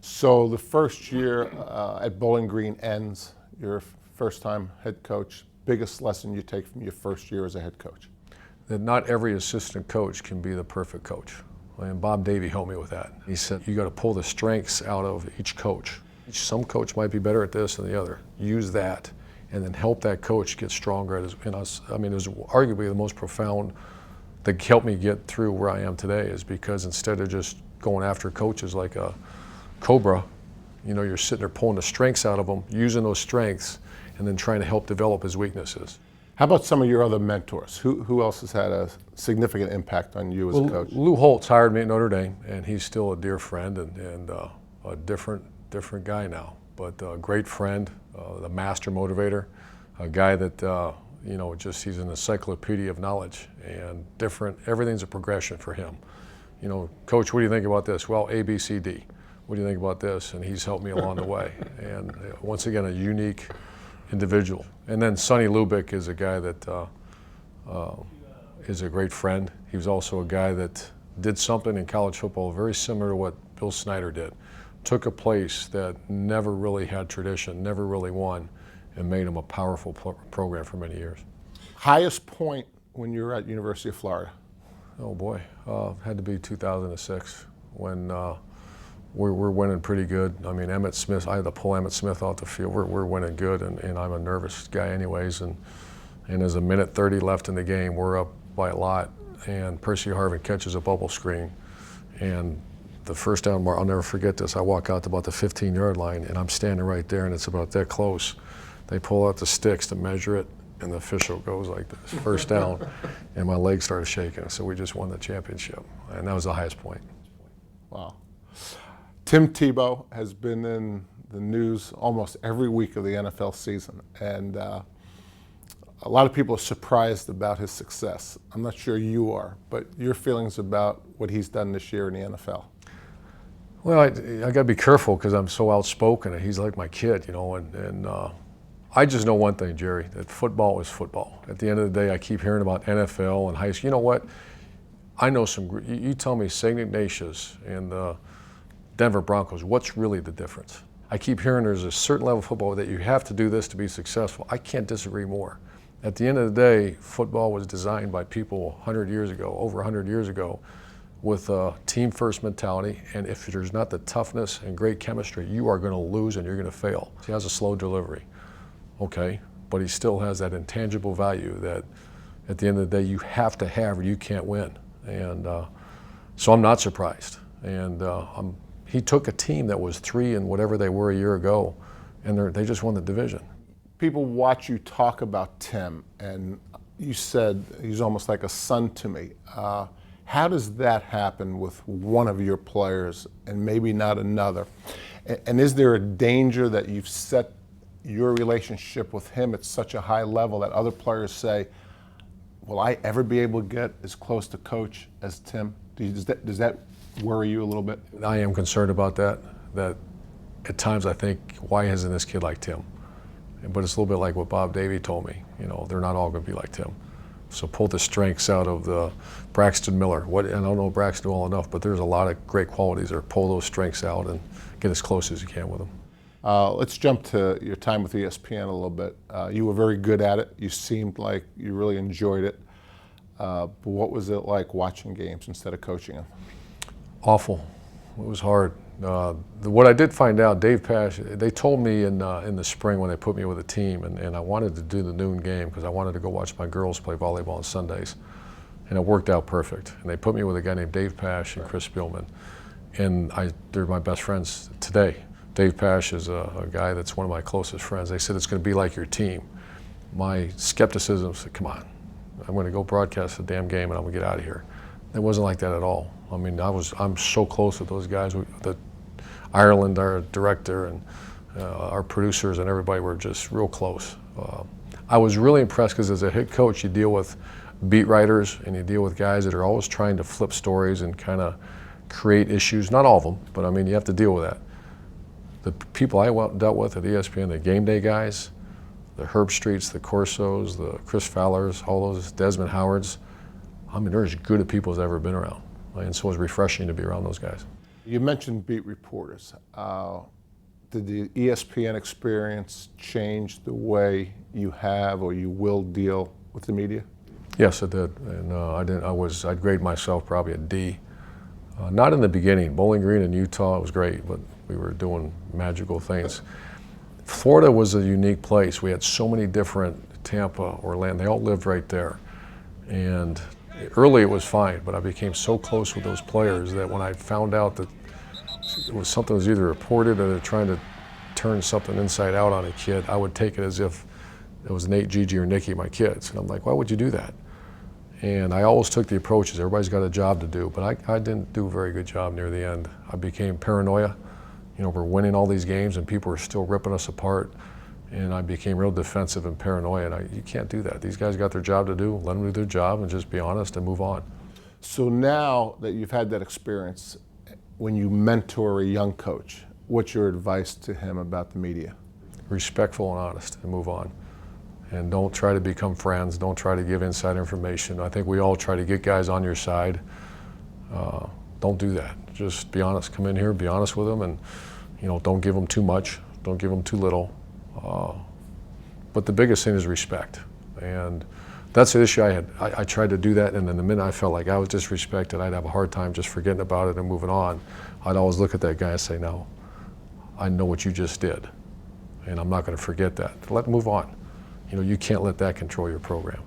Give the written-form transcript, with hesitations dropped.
So the first year at Bowling Green ends, your first time head coach. Biggest lesson you take from your first year as a head coach? That not every assistant coach can be the perfect coach. And Bob Davie helped me with that. He said, you got to pull the strengths out of each coach. Some coach might be better at this than the other. Use that and then help that coach get stronger in us. I mean, it was arguably the most profound that helped me get through where I am today, is because instead of just going after coaches like a cobra, you know, you're sitting there pulling the strengths out of them, using those strengths, and then trying to help develop his weaknesses. How about some of your other mentors? Who else has had a significant impact on you as a coach? Lou Holtz hired me at Notre Dame, and he's still a dear friend and a different guy now, but a great friend, the master motivator, a guy that you know, just he's an encyclopedia of knowledge and different. Everything's a progression for him. You know, Coach, what do you think about this? Well, A, B, C, D. What do you think about this? And he's helped me along the way. And once again, a unique individual. And then Sonny Lubick is a guy that is a great friend. He was also a guy that did something in college football very similar to what Bill Snyder did. Took a place that never really had tradition, never really won, and made him a powerful program for many years. Highest point when you were at University of Florida? Oh boy, had to be 2006 when we're winning pretty good. I mean, Emmitt Smith, I had to pull Emmitt Smith off the field. We're winning good, and I'm a nervous guy anyways. And there's a minute 30 left in the game. We're up by a lot, and Percy Harvin catches a bubble screen. And the first down, I'll never forget this. I walk out to about the 15-yard line, and I'm standing right there, and it's about that close. They pull out the sticks to measure it, and the official goes like this, first down, and my legs started shaking. So we just won the championship, and that was the highest point. Wow. Tim Tebow has been in the news almost every week of the NFL season, and a lot of people are surprised about his success. I'm not sure you are, but your feelings about what he's done this year in the NFL? Well, I got to be careful because I'm so outspoken. He's like my kid, you know, and I just know one thing, Jerry, that football is football. At the end of the day, I keep hearing about NFL and high school. You know what? I know some, you tell me St. Ignatius and the Denver Broncos, what's really the difference? I keep hearing there's a certain level of football that you have to do this to be successful. I can't disagree more. At the end of the day, football was designed by people 100 years ago, over 100 years ago, with a team-first mentality, and if there's not the toughness and great chemistry, you are going to lose and you're going to fail. He has a slow delivery, okay, but he still has that intangible value that at the end of the day you have to have or you can't win. And so I'm not surprised. And he took a team that was 3 and whatever they were a year ago, and they just won the division. People watch you talk about Tim, and you said he's almost like a son to me. How does that happen with one of your players and maybe not another? And is there a danger that you've set your relationship with him at such a high level that other players say, will I ever be able to get as close to coach as Tim? Does that worry you a little bit? I am concerned about that at times I think, why isn't this kid like Tim? But it's a little bit like what Bob Davie told me, you know, they're not all going to be like Tim. So pull the strengths out of the Braxton Miller. And I don't know Braxton well enough, but there's a lot of great qualities there. Pull those strengths out and get as close as you can with them. Let's jump to your time with ESPN a little bit. You were very good at it. You seemed like you really enjoyed it. But what was it like watching games instead of coaching them? Awful. It was hard. What I did find out, Dave Pash, they told me in the spring when they put me with a team, and I wanted to do the noon game because I wanted to go watch my girls play volleyball on Sundays. And it worked out perfect. And they put me with a guy named Dave Pash and Chris Spielman. And they're my best friends today. Dave Pash is a guy that's one of my closest friends. They said it's going to be like your team. My skepticism said, come on, I'm going to go broadcast the damn game and I'm going to get out of here. It wasn't like that at all. I mean, I'm so close with those guys. Ireland, our director, and our producers and everybody were just real close. I was really impressed because as a head coach, you deal with beat writers and you deal with guys that are always trying to flip stories and kind of create issues. Not all of them, but I mean, you have to deal with that. The people I dealt with at ESPN, the game day guys, the Herb Streets, the Corsos, the Chris Fowlers, all those Desmond Howards, I mean, they're as good a people as I've ever been around. And so it was refreshing to be around those guys. You mentioned beat reporters. Did the ESPN experience change the way you have or you will deal with the media? Yes, it did, and I'd grade myself probably a D. Not in the beginning. Bowling Green in Utah was great, but we were doing magical things. Florida was a unique place. We had so many different, Tampa, Orlando, they all lived right there. And early it was fine, but I became so close with those players that when I found out that it was something was either reported or they're trying to turn something inside out on a kid, I would take it as if it was Nate, Gigi, or Nikki, my kids. And I'm like, why would you do that? And I always took the approach as everybody's got a job to do, but I didn't do a very good job near the end. I became paranoia. You know, we're winning all these games and people are still ripping us apart. And I became real defensive and paranoid. You can't do that. These guys got their job to do. Let them do their job and just be honest and move on. So now that you've had that experience, when you mentor a young coach, what's your advice to him about the media? Respectful and honest and move on. And don't try to become friends. Don't try to give inside information. I think we all try to get guys on your side. Don't do that. Just be honest. Come in here, be honest with them, and don't give them too much. Don't give them too little. But the biggest thing is respect. And that's the issue I had. I tried to do that, and then the minute I felt like I was disrespected, I'd have a hard time just forgetting about it and moving on. I'd always look at that guy and say, no, I know what you just did, and I'm not going to forget that. Move on. You can't let that control your program.